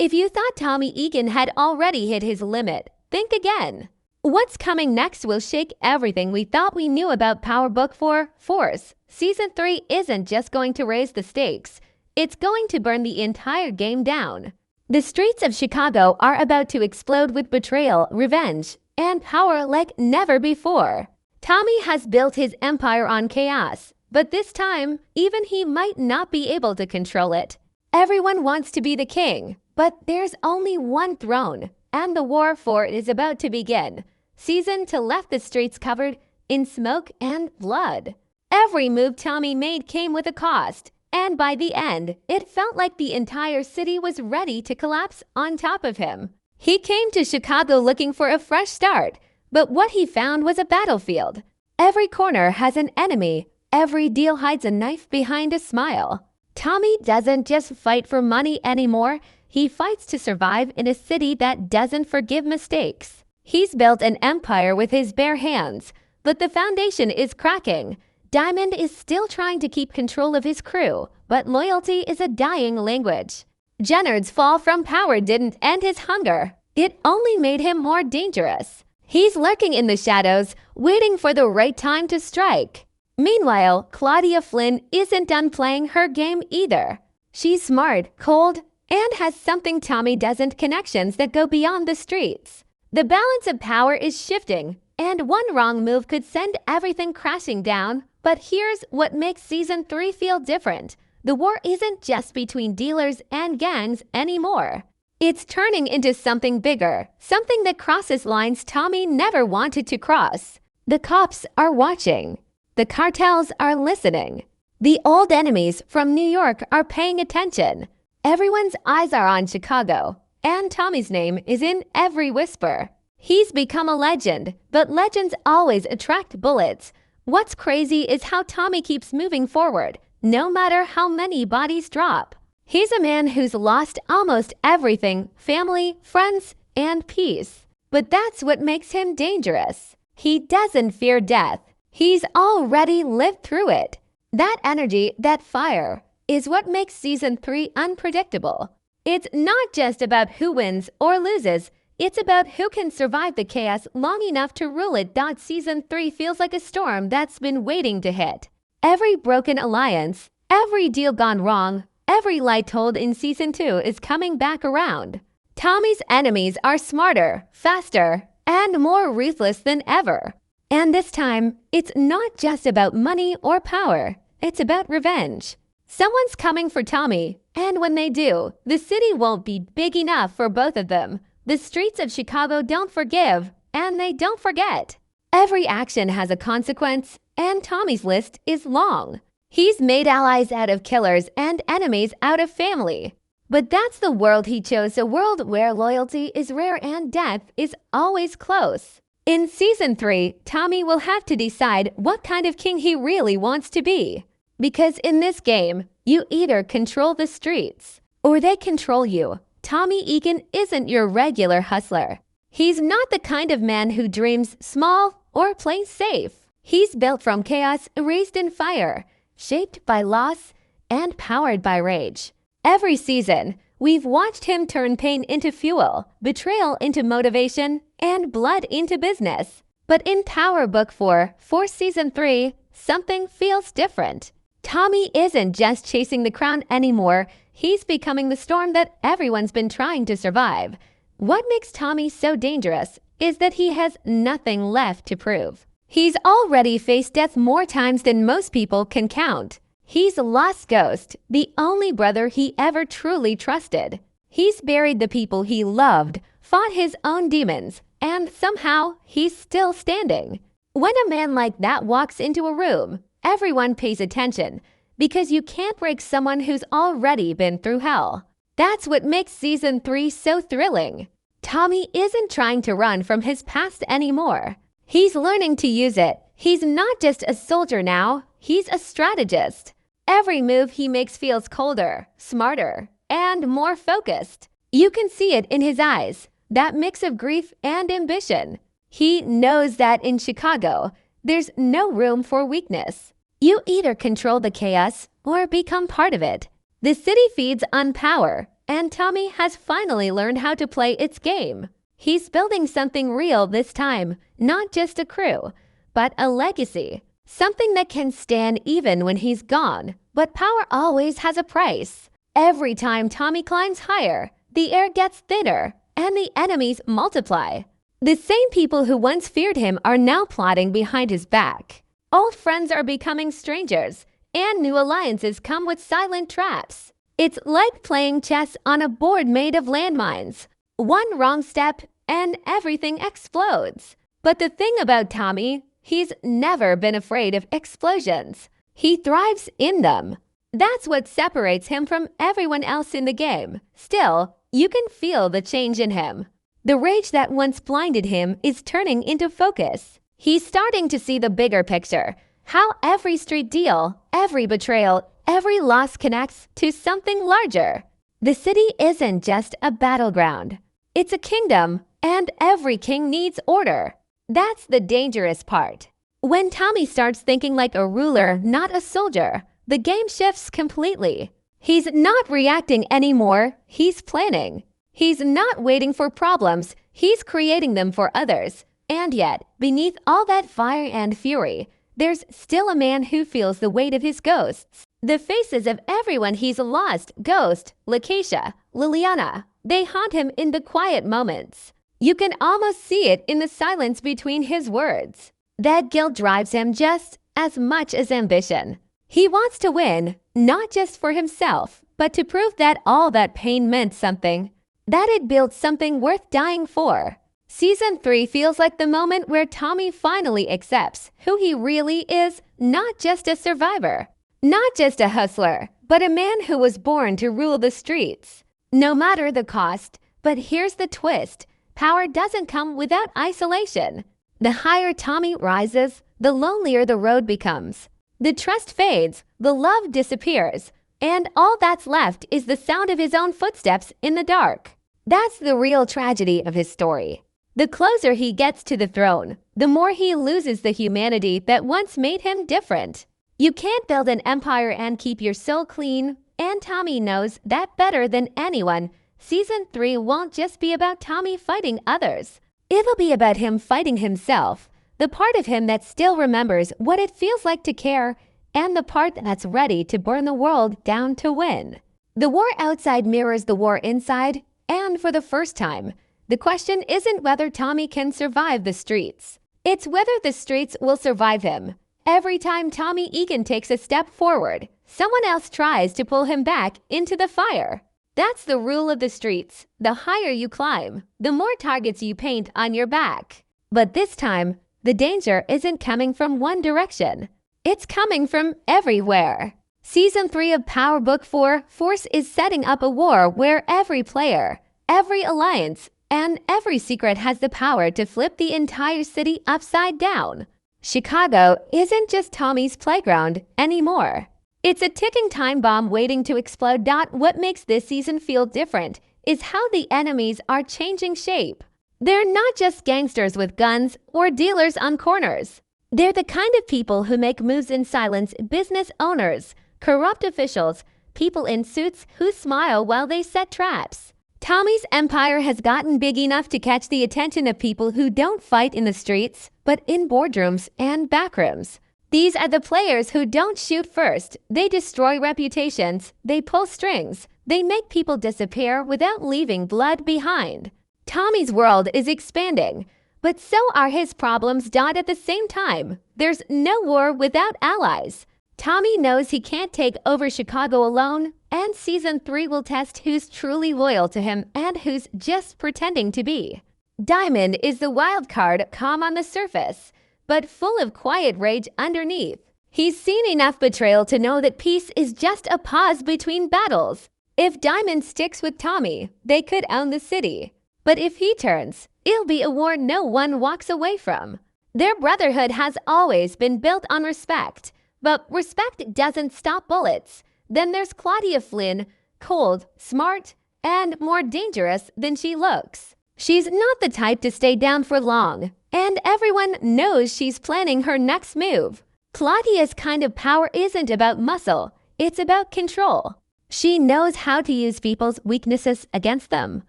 If you thought Tommy Egan had already hit his limit, think again. What's coming next will shake everything we thought we knew about Power Book 4 Force. Season 3 isn't just going to raise the stakes, it's going to burn the entire game down. The streets of Chicago are about to explode with betrayal, revenge, and power like never before. Tommy has built his empire on chaos, but this time, even he might not be able to control it. Everyone wants to be the king, but there's only one throne, and the war for it is about to begin. Season 2 left the streets covered in smoke and blood. Every move Tommy made came with a cost, and by the end, it felt like the entire city was ready to collapse on top of him. He came to Chicago looking for a fresh start, but what he found was a battlefield. Every corner has an enemy. Every deal hides a knife behind a smile. Tommy doesn't just fight for money anymore. He fights to survive in a city that doesn't forgive mistakes. He's built an empire with his bare hands, but the foundation is cracking. Diamond is still trying to keep control of his crew, but loyalty is a dying language. Jennard's fall from power didn't end his hunger. It only made him more dangerous. He's lurking in the shadows, waiting for the right time to strike. Meanwhile, Claudia Flynn isn't done playing her game either. She's smart, cold, and has something Tommy doesn't: connections that go beyond the streets. The balance of power is shifting, and one wrong move could send everything crashing down. But here's what makes Season 3 feel different. The war isn't just between dealers and gangs anymore. It's turning into something bigger, something that crosses lines Tommy never wanted to cross. The cops are watching. The cartels are listening. The old enemies from New York are paying attention. Everyone's eyes are on Chicago, and Tommy's name is in every whisper. He's become a legend, but legends always attract bullets. What's crazy is how Tommy keeps moving forward, no matter how many bodies drop. He's a man who's lost almost everything: family, friends, and peace. But that's what makes him dangerous. He doesn't fear death. He's already lived through it. That energy, that fire, is what makes Season 3 unpredictable. It's not just about who wins or loses. It's about who can survive the chaos long enough to rule it. Season 3 feels like a storm that's been waiting to hit. Every broken alliance, every deal gone wrong, every lie told in Season 2 is coming back around. Tommy's enemies are smarter, faster, and more ruthless than ever. And this time, it's not just about money or power. It's about revenge. Someone's coming for Tommy, and when they do, the city won't be big enough for both of them. The streets of Chicago don't forgive, and they don't forget. Every action has a consequence, and Tommy's list is long. He's made allies out of killers and enemies out of family. But that's the world he chose, a world where loyalty is rare and death is always close. In Season 3, Tommy will have to decide what kind of king he really wants to be. Because in this game, you either control the streets, or they control you. Tommy Egan isn't your regular hustler. He's not the kind of man who dreams small or plays safe. He's built from chaos, raised in fire, shaped by loss, and powered by rage. Every season, we've watched him turn pain into fuel, betrayal into motivation, and blood into business. But in Power Book 4 for Season 3, something feels different. Tommy isn't just chasing the crown anymore. He's becoming the storm that everyone's been trying to survive. What makes Tommy so dangerous is that he has nothing left to prove. He's already faced death more times than most people can count. He's lost Ghost, the only brother he ever truly trusted. He's buried the people he loved, fought his own demons, and somehow he's still standing. When a man like that walks into a room, everyone pays attention, because you can't break someone who's already been through hell. That's what makes Season 3 so thrilling. Tommy isn't trying to run from his past anymore. He's learning to use it. He's not just a soldier now, he's a strategist. Every move he makes feels colder, smarter, and more focused. You can see it in his eyes, that mix of grief and ambition. He knows that in Chicago, there's no room for weakness. You either control the chaos or become part of it. The city feeds on power, and Tommy has finally learned how to play its game. He's building something real this time, not just a crew, but a legacy. Something that can stand even when he's gone. But power always has a price. Every time Tommy climbs higher, the air gets thinner, and the enemies multiply. The same people who once feared him are now plotting behind his back. Old friends are becoming strangers, and new alliances come with silent traps. It's like playing chess on a board made of landmines. One wrong step, and everything explodes. But the thing about Tommy, he's never been afraid of explosions. He thrives in them. That's what separates him from everyone else in the game. Still, you can feel the change in him. The rage that once blinded him is turning into focus. He's starting to see the bigger picture. How every street deal, every betrayal, every loss connects to something larger. The city isn't just a battleground. It's a kingdom, and every king needs order. That's the dangerous part. When Tommy starts thinking like a ruler, not a soldier, the game shifts completely. He's not reacting anymore, he's planning. He's not waiting for problems, he's creating them for others. And yet, beneath all that fire and fury, there's still a man who feels the weight of his ghosts. The faces of everyone he's lost, Ghost, Lakeisha, Liliana, they haunt him in the quiet moments. You can almost see it in the silence between his words. That guilt drives him just as much as ambition. He wants to win, not just for himself, but to prove that all that pain meant something, that it built something worth dying for. Season 3 feels like the moment where Tommy finally accepts who he really is, not just a survivor, not just a hustler, but a man who was born to rule the streets. No matter the cost, but here's the twist. Power doesn't come without isolation. The higher Tommy rises, the lonelier the road becomes. The trust fades, the love disappears, and all that's left is the sound of his own footsteps in the dark. That's the real tragedy of his story. The closer he gets to the throne, the more he loses the humanity that once made him different. You can't build an empire and keep your soul clean, and Tommy knows that better than anyone. Season 3 won't just be about Tommy fighting others. It'll be about him fighting himself, the part of him that still remembers what it feels like to care, and the part that's ready to burn the world down to win. The war outside mirrors the war inside, and for the first time, the question isn't whether Tommy can survive the streets. It's whether the streets will survive him. Every time Tommy Egan takes a step forward, someone else tries to pull him back into the fire. That's the rule of the streets. The higher you climb, the more targets you paint on your back. But this time, the danger isn't coming from one direction. It's coming from everywhere. Season 3 of Power Book 4, Force is setting up a war where every player, every alliance, and every secret has the power to flip the entire city upside down. Chicago isn't just Tommy's playground anymore. It's a ticking time bomb waiting to explode. What makes this season feel different is how the enemies are changing shape. They're not just gangsters with guns or dealers on corners. They're the kind of people who make moves in silence, business owners, corrupt officials, people in suits who smile while they set traps. Tommy's empire has gotten big enough to catch the attention of people who don't fight in the streets, but in boardrooms and backrooms. These are the players who don't shoot first. They destroy reputations, they pull strings, they make people disappear without leaving blood behind. Tommy's world is expanding, but so are his problems. At the same time, there's no war without allies. Tommy knows he can't take over Chicago alone, and Season 3 will test who's truly loyal to him and who's just pretending to be. Diamond is the wild card, calm on the surface, but full of quiet rage underneath. He's seen enough betrayal to know that peace is just a pause between battles. If Diamond sticks with Tommy, they could own the city. But if he turns, it'll be a war no one walks away from. Their brotherhood has always been built on respect, but respect doesn't stop bullets. Then there's Claudia Flynn, cold, smart, and more dangerous than she looks. She's not the type to stay down for long, and everyone knows she's planning her next move. Claudia's kind of power isn't about muscle, it's about control. She knows how to use people's weaknesses against them.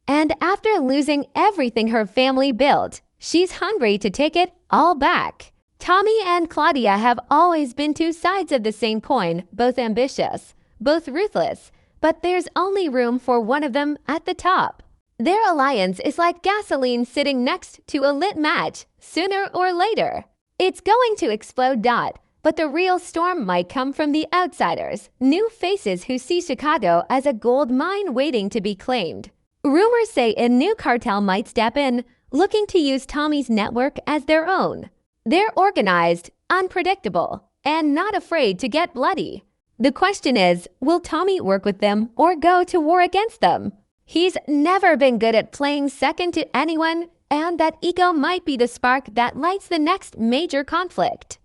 And after losing everything her family built, she's hungry to take it all back. Tommy and Claudia have always been two sides of the same coin, both ambitious, both ruthless, but there's only room for one of them at the top. Their alliance is like gasoline sitting next to a lit match. Sooner or later, it's going to explode. But the real storm might come from the outsiders, new faces who see Chicago as a gold mine waiting to be claimed. Rumors say a new cartel might step in, looking to use Tommy's network as their own. They're organized, unpredictable, and not afraid to get bloody. The question is, will Tommy work with them or go to war against them? He's never been good at playing second to anyone, and that ego might be the spark that lights the next major conflict.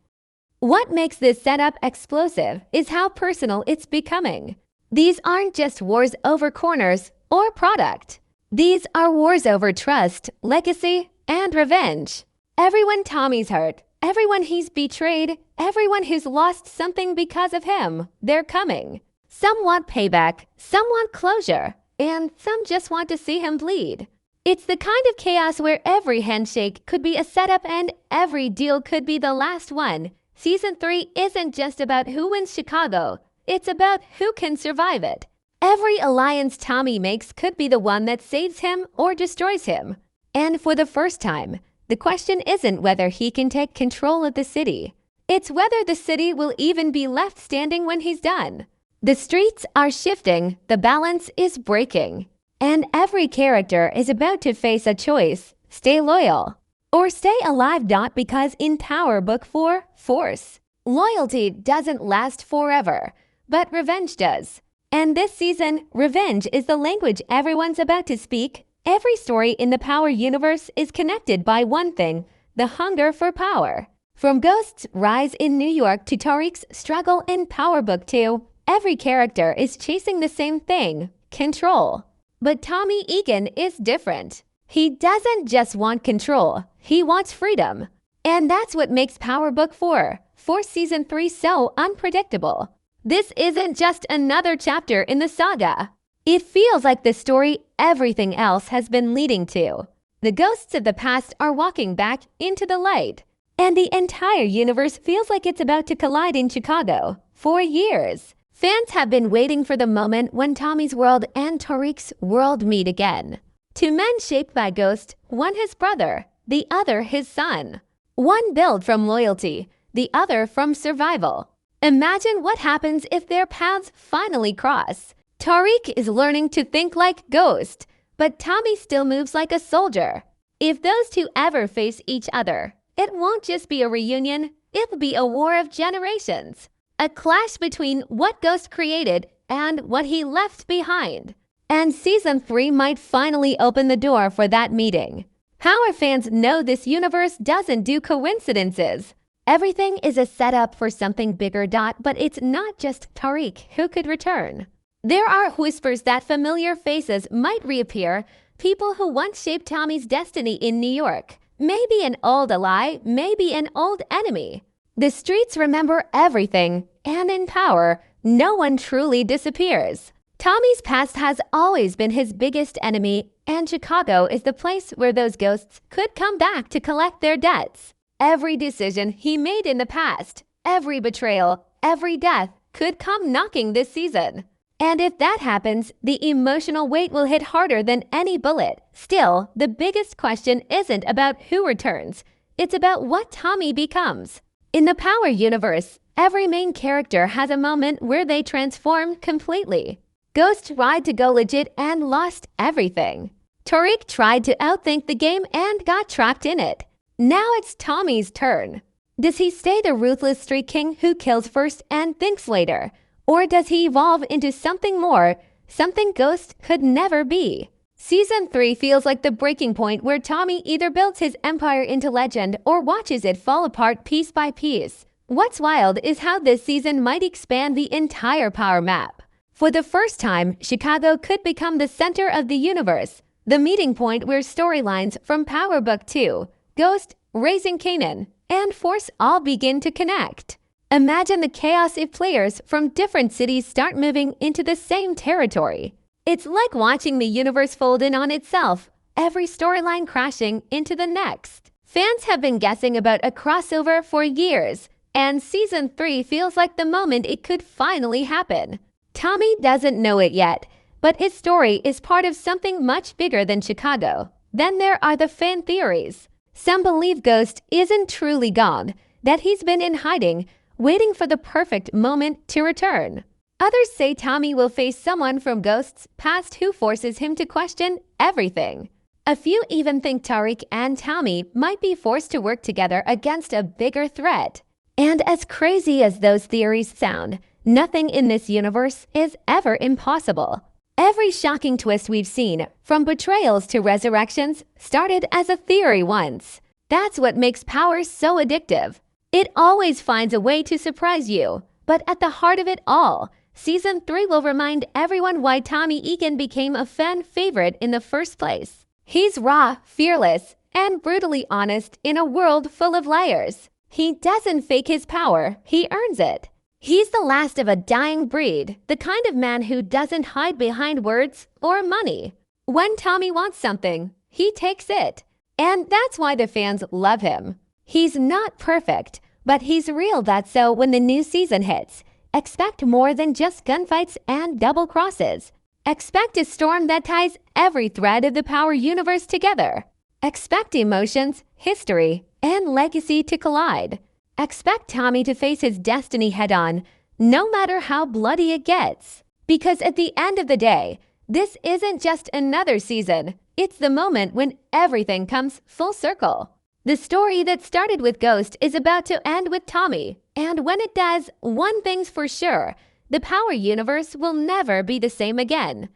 What makes this setup explosive is how personal it's becoming. These aren't just wars over corners or product. These are wars over trust, legacy, and revenge. Everyone Tommy's hurt, everyone he's betrayed, everyone who's lost something because of him, they're coming. Some want payback, some want closure, and some just want to see him bleed. It's the kind of chaos where every handshake could be a setup and every deal could be the last one. Season 3 isn't just about who wins Chicago, it's about who can survive it. Every alliance Tommy makes could be the one that saves him or destroys him. And for the first time, the question isn't whether he can take control of the city. It's whether the city will even be left standing when he's done. The streets are shifting, the balance is breaking. And every character is about to face a choice: stay loyal or stay alive. Because in Power Book 4, Force, loyalty doesn't last forever, but revenge does. And this season, revenge is the language everyone's about to speak. Every story in the Power universe is connected by one thing: the hunger for power. From Ghost's rise in New York to Tariq's struggle in Power Book 2, every character is chasing the same thing: control. But Tommy Egan is different. He doesn't just want control, he wants freedom. And that's what makes Power Book 4, Force Season 3 so unpredictable. This isn't just another chapter in the saga. It feels like the story everything else has been leading to. The ghosts of the past are walking back into the light, and the entire universe feels like it's about to collide in Chicago. For years, fans have been waiting for the moment when Tommy's world and Tariq's world meet again. Two men shaped by Ghost, one his brother, the other his son. One built from loyalty, the other from survival. Imagine what happens if their paths finally cross. Tariq is learning to think like Ghost, but Tommy still moves like a soldier. If those two ever face each other, it won't just be a reunion, it'll be a war of generations. A clash between what Ghost created and what he left behind. And Season 3 might finally open the door for that meeting. Power fans know this universe doesn't do coincidences. Everything is a setup for something bigger. But it's not just Tariq who could return. There are whispers that familiar faces might reappear, people who once shaped Tommy's destiny in New York. Maybe an old ally, maybe an old enemy. The streets remember everything, and in Power, no one truly disappears. Tommy's past has always been his biggest enemy, and Chicago is the place where those ghosts could come back to collect their debts. Every decision he made in the past, every betrayal, every death could come knocking this season. And if that happens, the emotional weight will hit harder than any bullet. Still, the biggest question isn't about who returns. It's about what Tommy becomes. In the Power universe, every main character has a moment where they transform completely. Ghost tried to go legit and lost everything. Tariq tried to outthink the game and got trapped in it. Now it's Tommy's turn. Does he stay the ruthless street king who kills first and thinks later? Or does he evolve into something more, something Ghost could never be? Season 3 feels like the breaking point where Tommy either builds his empire into legend or watches it fall apart piece by piece. What's wild is how this season might expand the entire Power map. For the first time, Chicago could become the center of the universe, the meeting point where storylines from Power Book 2, Ghost, Raising Kanan, and Force all begin to connect. Imagine the chaos if players from different cities start moving into the same territory. It's like watching the universe fold in on itself, every storyline crashing into the next. Fans have been guessing about a crossover for years, and Season 3 feels like the moment it could finally happen. Tommy doesn't know it yet, but his story is part of something much bigger than Chicago. Then there are the fan theories. Some believe Ghost isn't truly gone, that he's been in hiding, waiting for the perfect moment to return. Others say Tommy will face someone from Ghost's past who forces him to question everything. A few even think Tariq and Tommy might be forced to work together against a bigger threat. And as crazy as those theories sound, nothing in this universe is ever impossible. Every shocking twist we've seen, from betrayals to resurrections, started as a theory once. That's what makes Power so addictive. It always finds a way to surprise you. But at the heart of it all, Season 3 will remind everyone why Tommy Egan became a fan favorite in the first place. He's raw, fearless, and brutally honest in a world full of liars. He doesn't fake his power, he earns it. He's the last of a dying breed, the kind of man who doesn't hide behind words or money. When Tommy wants something, he takes it. And that's why the fans love him. He's not perfect, but he's real. That's so when the new season hits, expect more than just gunfights and double crosses. Expect a storm that ties every thread of the Power universe together. Expect emotions, history, and legacy to collide. Expect Tommy to face his destiny head-on, no matter how bloody it gets. Because at the end of the day, this isn't just another season. It's the moment when everything comes full circle. The story that started with Ghost is about to end with Tommy. And when it does, one thing's for sure, the Power universe will never be the same again.